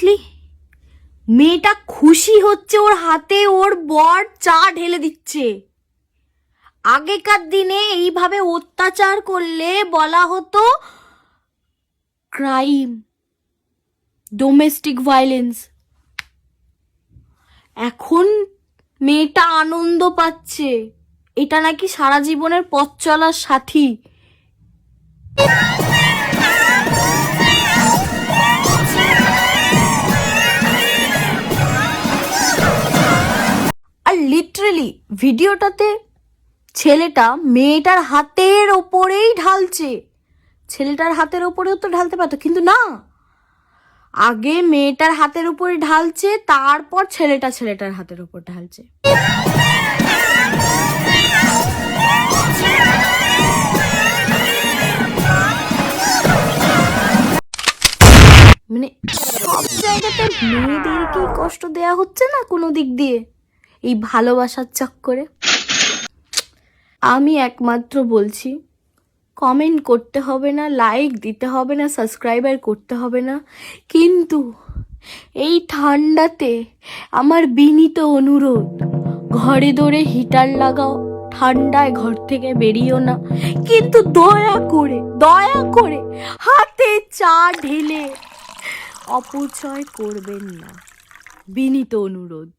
Seriously মেয়েটা খুশি হচ্ছে, ওর হাতে ওর বর চা ঢেলে দিচ্ছে। আগেকার দিনে এইভাবে অত্যাচার করলে বলা হতো ক্রাইম, ডোমেস্টিক ভায়োলেন্স। এখন মেয়েটা আনন্দ পাচ্ছে, এটা নাকি সারা জীবনের পথ চলার সাথী। আর লিটারালি ভিডিওটাতে ছেলেটা মেয়েটার হাতের ওপরেই ঢালছে। ছেলেটার হাতের ওপরেও তো ঢালতে পারতো, কিন্তু না, আগে মেয়েটার হাতের উপরে ঢালছে, তারপর ছেলেটার হাতের উপর ঢালছে। মানে সব জায়গাতে মেয়েদেরকেই কষ্ট দেয়া হচ্ছে না কোনো দিক দিয়ে, এই ভালোবাসার চক্করে। আমি একমাত্র বলছি, কমেন্ট করতে হবে না, লাইক দিতে হবে না, সাবস্ক্রাইবার করতে হবে না, কিন্তু এই ঠান্ডাতে আমার বিনীত অনুরোধ, ঘরে দৌড়ে হিটার লাগাও, ঠান্ডায় ঘর থেকে বেরিয়েও না, কিন্তু দয়া করে হাতে চা ঢেলে অপচয় করবেন না, বিনীত অনুরোধ।